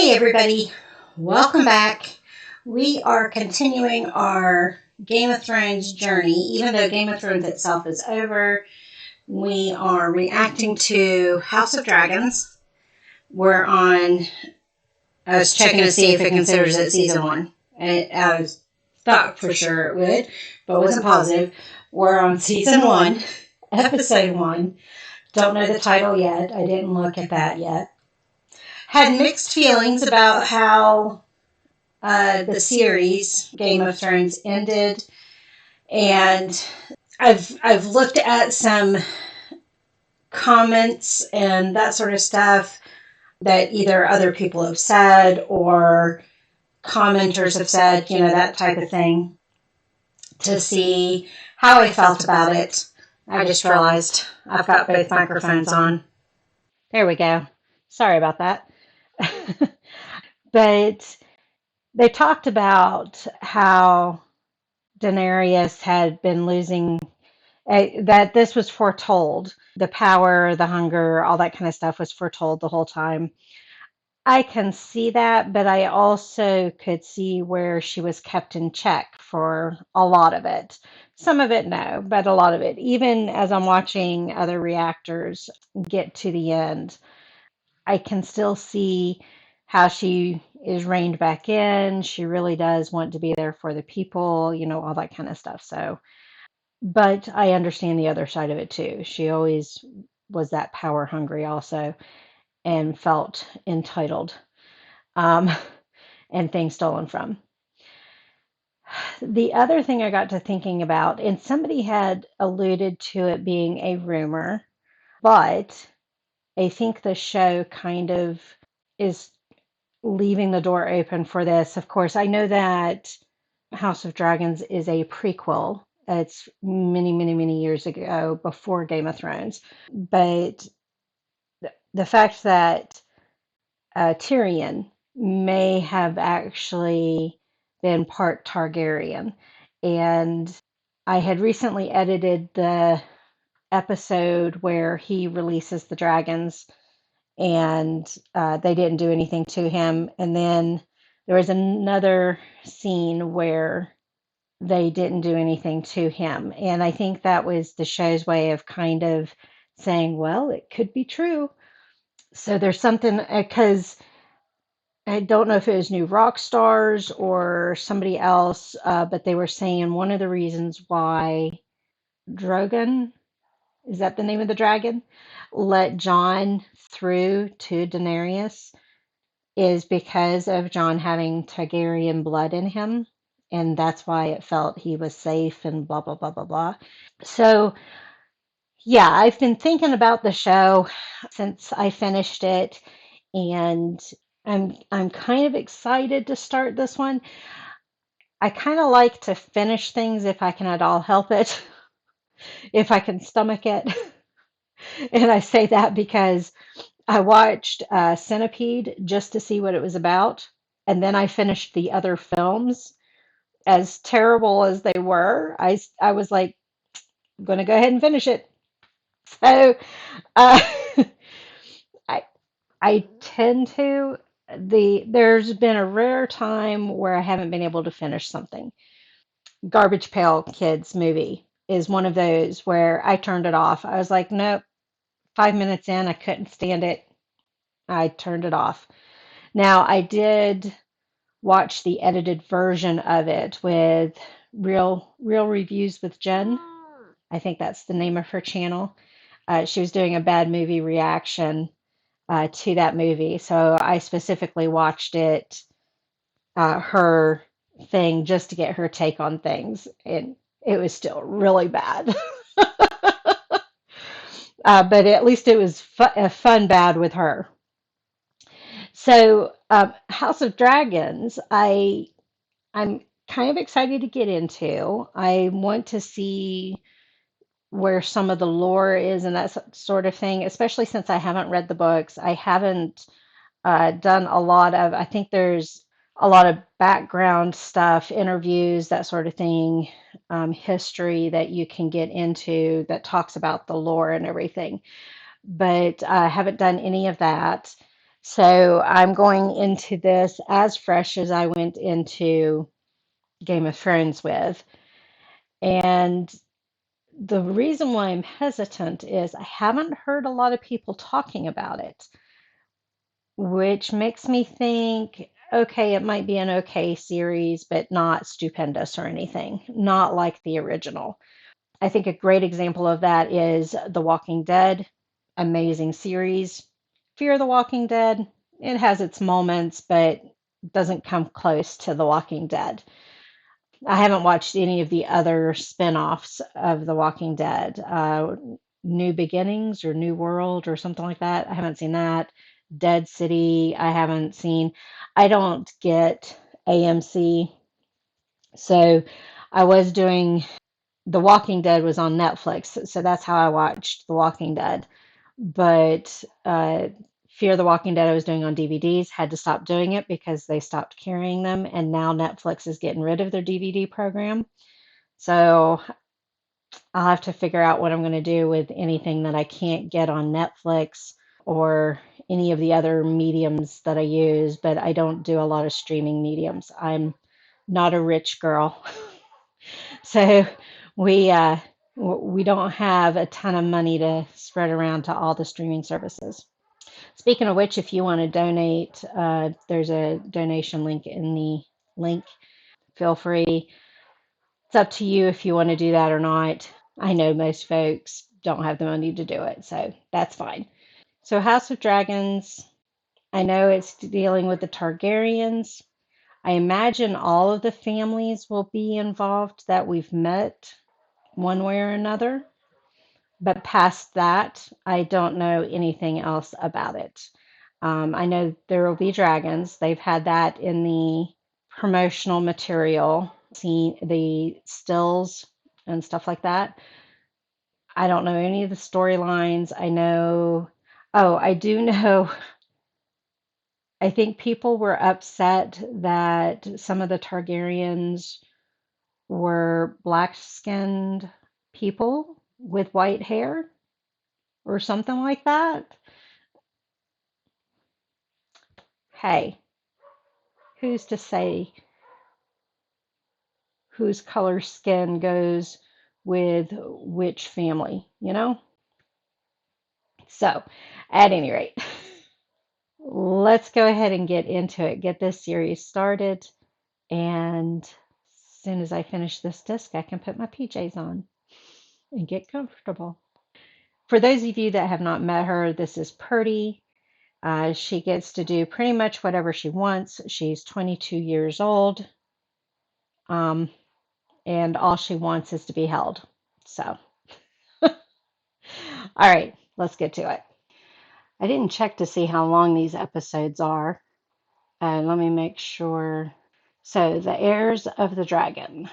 Hey everybody, welcome back. We are continuing our Game of Thrones journey. Even though Game of Thrones itself is over, we are reacting to House of Dragons. We're on, I was checking to see if it considers it season one. And I thought for sure it would, but wasn't positive. We're on season one, episode one. Don't know the title yet. I didn't look at that yet. Had mixed feelings about how the series Game of Thrones ended, and I've looked at some comments and that sort of stuff that either other people have said or commenters have said, that type of thing, to see how I felt about it. I just realized I've got both microphones on. There we go. Sorry about that. But they talked about how Daenerys had been losing, that this was foretold. The power, the hunger, all that kind of stuff was foretold the whole time. I can see that, but I also could see where she was kept in check for a lot of it. Some of it, no, but a lot of it. Even as I'm watching other reactors get to the end, I can still see how she is reined back in. She really does want to be there for the people, all that kind of stuff. So, but I understand the other side of it too. She always was that power hungry also and felt entitled, um, and things stolen from. The other thing I got to thinking about, and somebody had alluded to it being a rumor, but I think the show kind of is leaving the door open for this. Of course, I know that House of Dragons is a prequel. It's many, many, many years ago before Game of Thrones. But the fact that Tyrion may have actually been part Targaryen. And I had recently edited the episode where he releases the dragons and they didn't do anything to him. And then there was another scene where they didn't do anything to him. And I think that was the show's way of kind of saying, well, it could be true. So there's something, because I don't know if it was New Rock Stars or somebody else, but they were saying one of the reasons why Drogon, is that the name of the dragon, let Jon through to Daenerys is because of Jon having Targaryen blood in him. And that's why it felt he was safe and blah, blah, blah, blah, blah. So, yeah, I've been thinking about the show since I finished it, and I'm kind of excited to start this one. I kind of like to finish things if I can at all help it, if I can stomach it. And I say that because I watched Centipede just to see what it was about, and then I finished the other films. As terrible as they were, I was like, I'm going to go ahead and finish it. So uh, I I tend to there's been a rare time where I haven't been able to finish something. Garbage Pail Kids movie is one of those where I turned it off. I was like, nope, 5 minutes in, I couldn't stand it. I turned it off. Now, I did watch the edited version of it with Real Reviews with Jen. I think that's the name of her channel. She was doing a bad movie reaction to that movie. So I specifically watched it, her thing, just to get her take on things. And it was still really bad. But at least it was a fun bad with her. So House of Dragons, I'm kind of excited to get into. I want to see where some of the lore is and that sort of thing, especially since I haven't read the books. I haven't done a lot of, I think there's a lot of background stuff, interviews, that sort of thing, history that you can get into that talks about the lore and everything. But I haven't done any of that. So I'm going into this as fresh as I went into Game of Thrones with. And the reason why I'm hesitant is I haven't heard a lot of people talking about it, which makes me think, okay, it might be an okay series, but not stupendous or anything, not like the original. I think a great example of that is The Walking Dead, amazing series. Fear the Walking Dead, it has its moments, but doesn't come close to The Walking Dead. I haven't watched any of the other spin-offs of The Walking Dead. New Beginnings or New World or something like that. I haven't seen that. Dead City, I haven't seen. I don't get AMC. So I was doing The Walking Dead was on Netflix, so that's how I watched The Walking Dead. But Fear the Walking Dead I was doing on DVDs, had to stop doing it because they stopped carrying them, and now Netflix is getting rid of their DVD program. So I'll have to figure out what I'm going to do with anything that I can't get on Netflix or any of the other mediums that I use, but I don't do a lot of streaming mediums. I'm not a rich girl. So we don't have a ton of money to spread around to all the streaming services. Speaking of which, if you want to donate, there's a donation link in the link. Feel free. It's up to you if you want to do that or not. I know most folks don't have the money to do it, so that's fine. So House of Dragons, I know it's dealing with the Targaryens. I imagine all of the families will be involved that we've met one way or another. But past that, I don't know anything else about it. I know there will be dragons. They've had that in the promotional material, seen the stills and stuff like that. I don't know any of the storylines. I know, oh, I do know, I think people were upset that some of the Targaryens were black-skinned people with white hair or something like that. Hey, who's to say whose color skin goes with which family, you know? So, at any rate, let's go ahead and get into it, get this series started, and as soon as I finish this disc, I can put my PJs on and get comfortable. For those of you that have not met her, this is Purdy. She gets to do pretty much whatever she wants. She's 22 years old. Um, and all she wants is to be held. So, all right, let's get to it. I didn't check to see how long these episodes are. Let me make sure. So, the Heirs of the Dragon.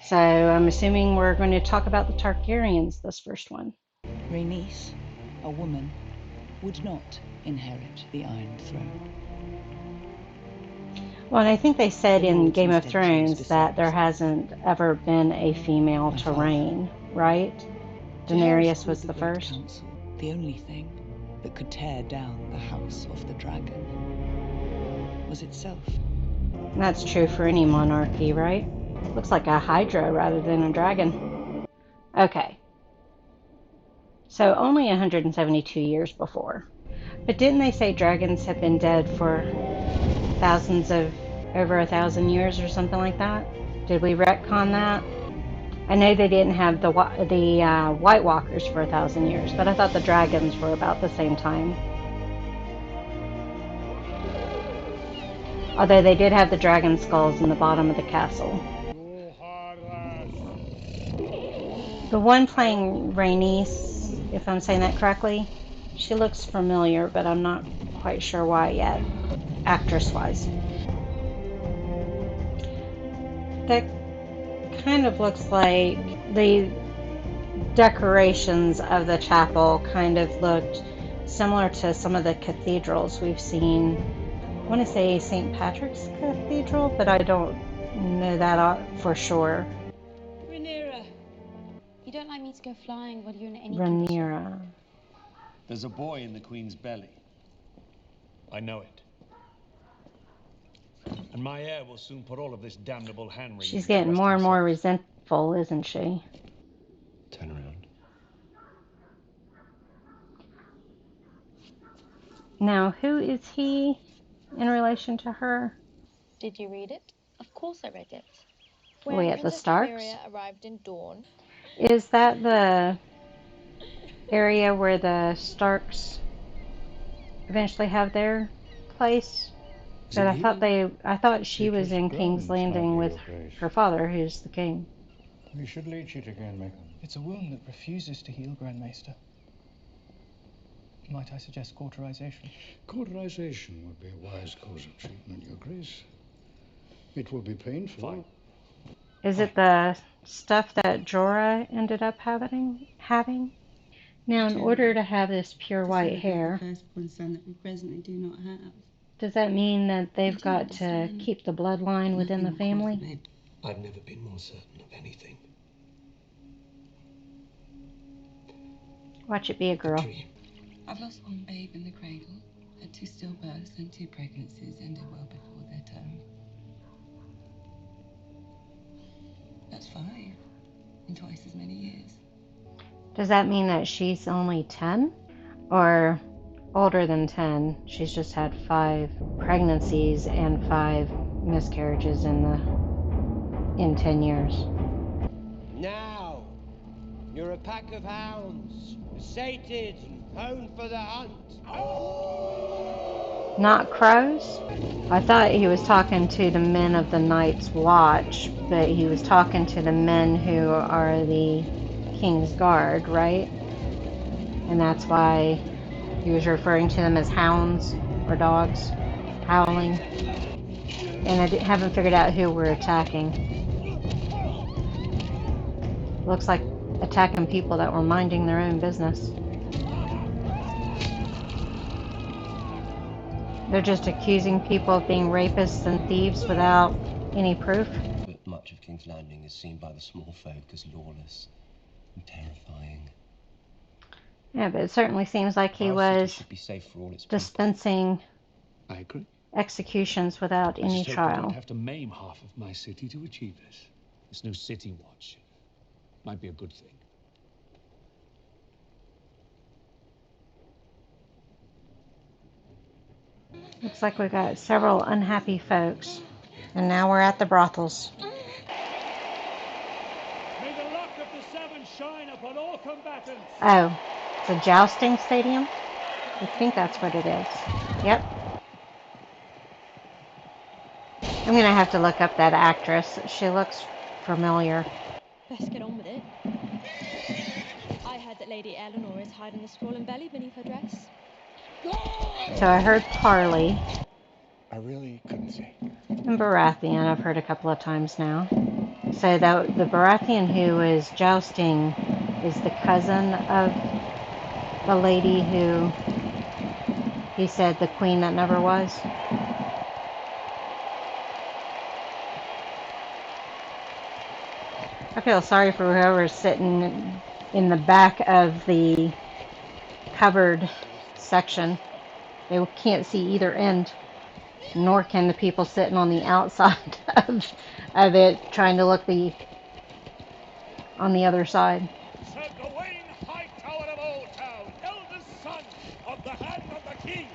So, I'm assuming we're going to talk about the Targaryens this first one. Rhaenys, a woman, would not inherit the Iron Throne. Well, and I think they said The in lords Game of instead chose Thrones to that serve there as hasn't ever been a female My to father. reign, right? Daenerys Daenerys called was the the Great first. Council the only thing that could tear down the House of the Dragon was itself. And that's true for any monarchy, right? Looks like a hydra rather than a dragon. Okay, so only 172 years before. But didn't they say dragons have been dead for thousands of, over 1,000 years or something like that? Did we retcon that? I know they didn't have the White Walkers for 1,000 years, but I thought the dragons were about the same time. Although they did have the dragon skulls in the bottom of the castle. The one playing Rhaenys, if I'm saying that correctly, she looks familiar, but I'm not quite sure why yet, actress-wise. That kind of looks like the decorations of the chapel kind of looked similar to some of the cathedrals we've seen. I want to say St. Patrick's Cathedral, but I don't know that for sure. Rhaenyra, you don't like me to go flying while you're in any condition. Rhaenyra. There's a boy in the Queen's belly. I know it. And my heir will soon put all of this damnable hand-wringing She's to getting rest more and more himself. resentful, isn't she? Turn around. Now, who is he in relation to her? Did you read it? Of course I read it. Are When we at the Princess Starks? Nymeria arrived in Dawn. Is that the area where the Starks eventually have their place? But I thought she was in King's Landing with her father, who's the king. We should leech it again, Macon. It's a wound that refuses to heal, Grand Maester. Might I suggest cauterization? Cauterization would be a wise course of treatment, Your Grace. It will be painful. Fine. Is it the stuff that Jorah ended up having? Now, in order to have this pure white hair, The firstborn son that we presently do not have. does that mean that they've do got to understand. keep the bloodline within the Nothing will cause family? them I've never been more certain of anything. Watch it be a girl. I've lost one babe in the cradle, had 2 stillbirths and 2 pregnancies ended well before their term. That's 5 in twice as many years. Does that mean that she's only 10? Or older than 10? She's just had 5 pregnancies and 5 miscarriages in 10 years. Now, you're a pack of hounds, sated and honed for the hunt. Not crows? I thought he was talking to the men of the Night's Watch, but he was talking to the men who are the King's Guard, right? And that's why he was referring to them as hounds or dogs, howling. And I haven't figured out who we're attacking. Looks like attacking people that were minding their own business. They're just accusing people of being rapists and thieves without any proof. But much of King's Landing is seen by the small folk as lawless and terrifying. Yeah, but it certainly seems like he Our city was should be safe for all its people. dispensing I agree. executions without I any just hope we don't trial. have to maim half of my city to achieve this. This new city watch might be a good thing. Looks like we got several unhappy folks. And now we're at the brothels. May the luck of the 7 shine upon all combatants. Oh, it's a jousting stadium? I think that's what it is. Yep. I'm gonna have to look up that actress. She looks familiar. Best get on with it. I heard that Lady Eleanor is hiding a swollen belly beneath her dress. So I heard Tarly I really couldn't say. and Baratheon I've heard a couple of times now. So that the Baratheon who is jousting is the cousin of the lady who he said the queen that never was. I feel sorry for whoever's sitting in the back of the covered section. They can't see either end, nor can the people sitting on the outside of it trying to look on the other side. Sir Gawain Hightower of Old Town, eldest son of the hand of the king.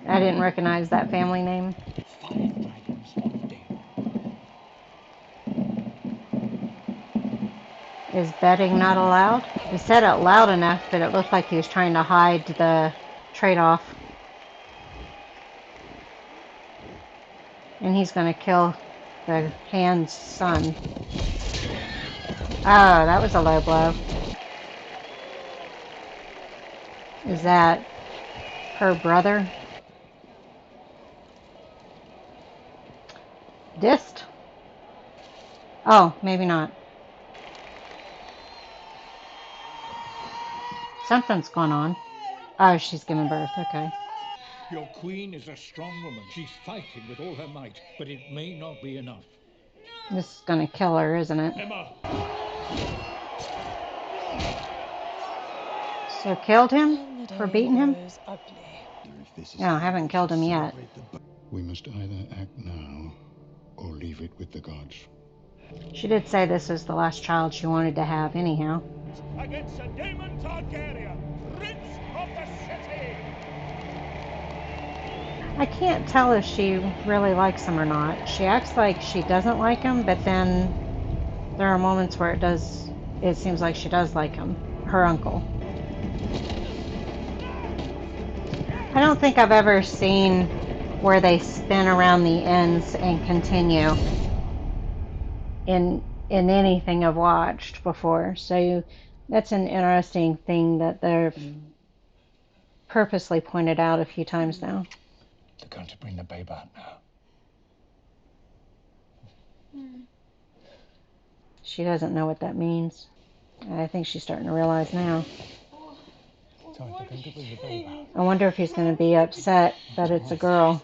I didn't recognize that family name. 5 dragons on day. Is betting not allowed? He said it loud enough, but it looked like he was trying to hide the trade-off. And he's going to kill the hand's son. Oh, that was a low blow. Is that her brother? Dist? Oh, maybe not. Something's going on. Oh, she's giving birth. Okay. Your queen is a strong woman. She's fighting with all her might, but it may not be enough. This is going to kill her, isn't it? Emma! So killed him for beating him? No, I haven't killed him yet. We must either act now or leave it with the gods. She did say this was the last child she wanted to have anyhow. Against Sir Daemon Targaryen, Prince of the City. I can't tell if she really likes him or not. She acts like she doesn't like him, but then there are moments where it seems like she does like him, her uncle. I don't think I've ever seen where they spin around the ends and continue in anything I've watched before. So that's an interesting thing that they've purposely pointed out a few times now. They're going to bring the babe out now. She doesn't know what that means. I think she's starting to realize now. Sorry, they're going to bring the babe out. I wonder if he's going to be upset that it's a girl.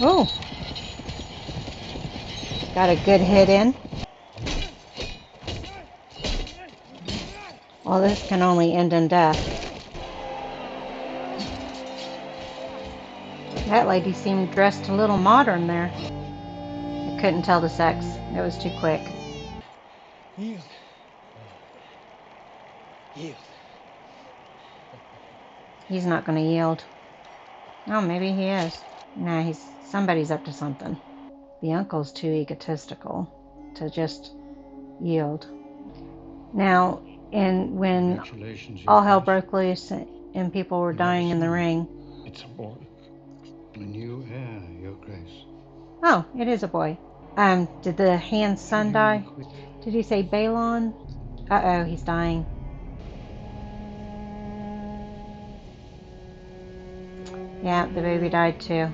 Oh, got a good hit in. Well, this can only end in death. That lady seemed dressed a little modern there. I couldn't tell the sex. It was too quick. Yield. Yield. He's not going to yield. Oh, maybe he is. Nah, somebody's up to something. The uncle's too egotistical to just yield. Now, when all hell broke loose and people were dying in the ring. It's a boy. A new heir, Your Grace. Oh, it is a boy. Did the hand's son die? Did he say Balon? Uh-oh, he's dying. Yeah, the baby died too.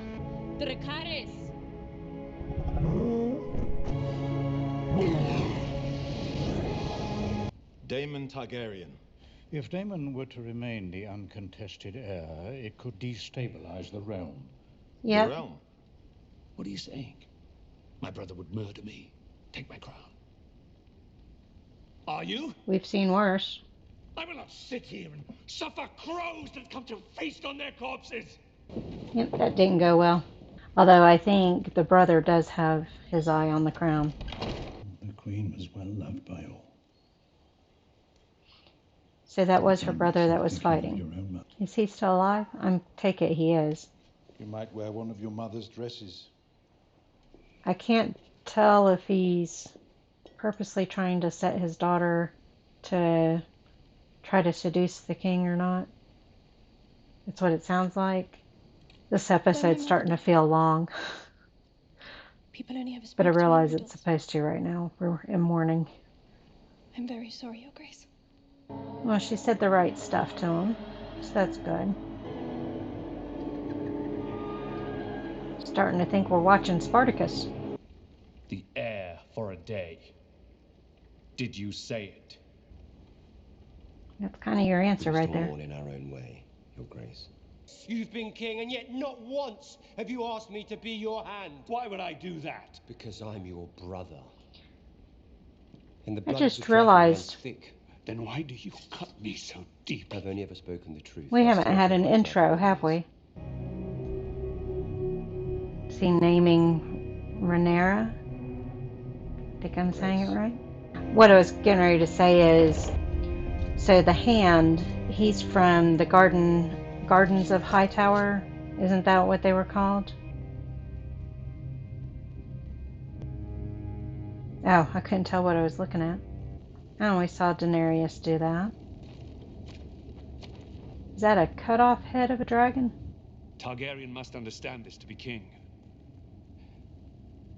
Daemon Targaryen. If Daemon were to remain the uncontested heir, it could destabilize the realm. Yeah. The realm? What are you saying? My brother would murder me, take my crown. Are you? We've seen worse. I will not sit here and suffer crows that come to feast on their corpses. Yep, that didn't go well. Although I think the brother does have his eye on the crown. The Queen was well loved by all. So that was her brother that was fighting. Is he still alive? I take it he is. You might wear one of your mother's dresses. I can't tell if he's purposely trying to set his daughter to try to seduce the king or not. That's what it sounds like. This episode's starting to feel long. People only ever But I speak to me in realize it's riddles. supposed to right now. We're in mourning. I'm very sorry, Your Grace. Well, she said the right stuff to him, so that's good. Starting to think we're watching Spartacus. The heir for a day. Did you say it? That's kind of your answer right there. All in our own way, Your Grace. You've been king, and yet not once have you asked me to be your hand. Why would I do that? Because I'm your brother. And the I blood of just the dragon runs realized thick. Then why do you cut me so deep? I've only ever spoken the truth. we I've haven't had an spoken my intro, blood have we? Is he naming Rhaenyra? I think I'm saying it right. What I was getting ready to say is, so the hand, he's from the Gardens of Hightower. Isn't that what they were called? Oh, I couldn't tell what I was looking at. I always saw Daenerys do that. Is that a cut-off head of a dragon? Targaryen must understand this to be king.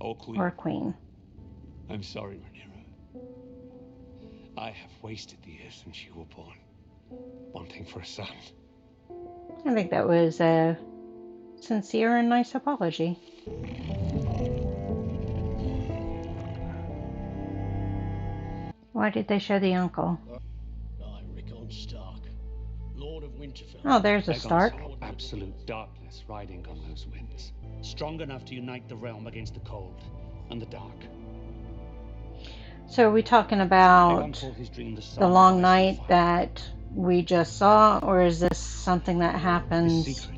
Or queen. Or a queen? I'm sorry, Rhaenyra. I have wasted the years since you were born, wanting for a son. I think that was a sincere and nice apology. Why did they show the uncle? I, Rickon Stark, Lord of Winterfell. Oh, there's a Stark. Absolute darkness riding on those winds. Strong enough to unite the realm against the cold and the dark. So are we talking about the long night that we just saw, or is this something that happens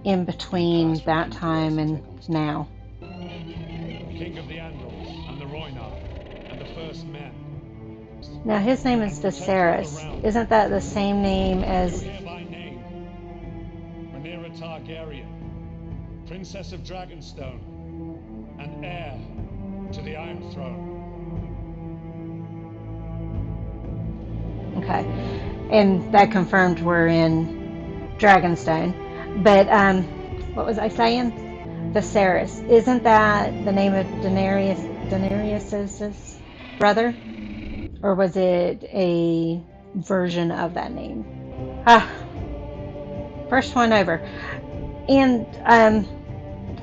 in between that time and now? King of the Andals, and the Roinar, and the first men. Now his name is Viserys. Isn't that the same name as... You hear my name. Rhaenyra Targaryen, Princess of Dragonstone, and heir to the Iron Throne. Okay. And that confirmed we're in Dragonstone. But what was I saying? Viserys. Isn't that the name of Daenerys's brother? Or was it a version of that name? Ah, first one over. And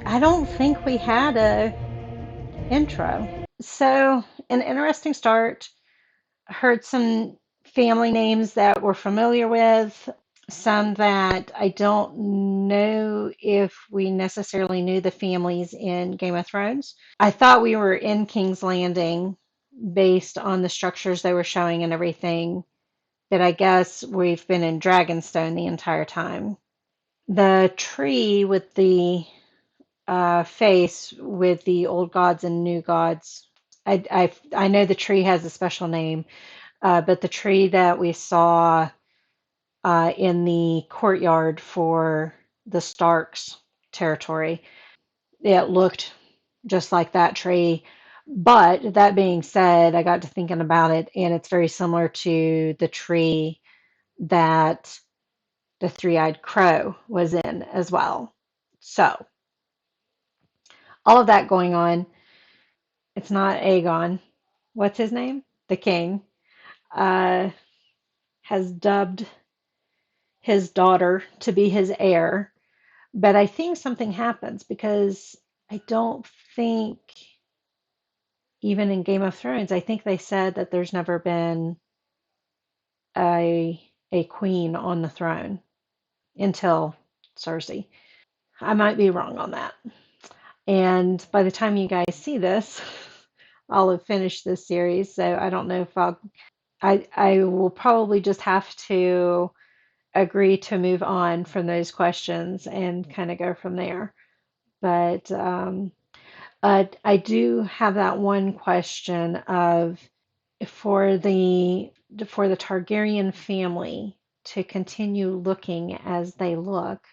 I don't think we had a intro. So an interesting start. Heard some family names that we're familiar with, some that I don't know if we necessarily knew the families in Game of Thrones. I thought we were in King's Landing based on the structures they were showing and everything, but I guess we've been in Dragonstone the entire time. The tree with the face with the old gods and new gods. I know the tree has a special name, but the tree that we saw in the courtyard for the Starks territory, it looked just like that tree. But that being said, I got to thinking about it, and it's very similar to the tree that the three-eyed crow was in as well. So, all of that going on. It's not Aegon. What's his name? The king. Uh, has dubbed his daughter to be his heir. But I think something happens because I don't think, even in Game of Thrones, I think they said that there's never been a queen on the throne until Cersei. I might be wrong on that. And by the time you guys see this, I'll have finished this series. So I don't know if I will probably just have to agree to move on from those questions and kind of go from there. But I do have that one question of for the Targaryen family to continue looking as they look,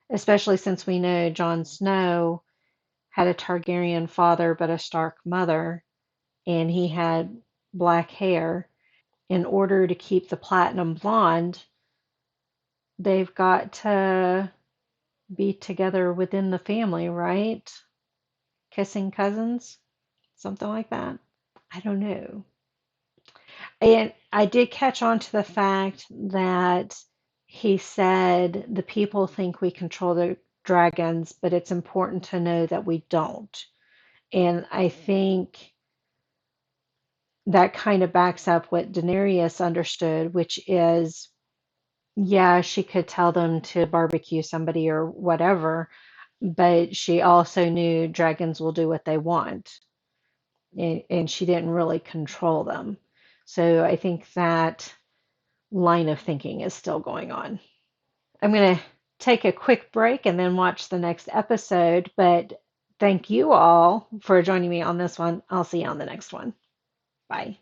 especially since we know Jon Snow had a Targaryen father but a Stark mother, and he had black hair. In order to keep the platinum blonde, they've got to be together within the family, right? Kissing cousins, something like that. I don't know. And I did catch on to the fact that he said the people think we control the dragons, but it's important to know that we don't. And I think that kind of backs up what Daenerys understood, which is, yeah, she could tell them to barbecue somebody or whatever, but she also knew dragons will do what they want, and she didn't really control them. So I think that line of thinking is still going on. I'm going to take a quick break and then watch the next episode, but thank you all for joining me on this one. I'll see you on the next one. Bye.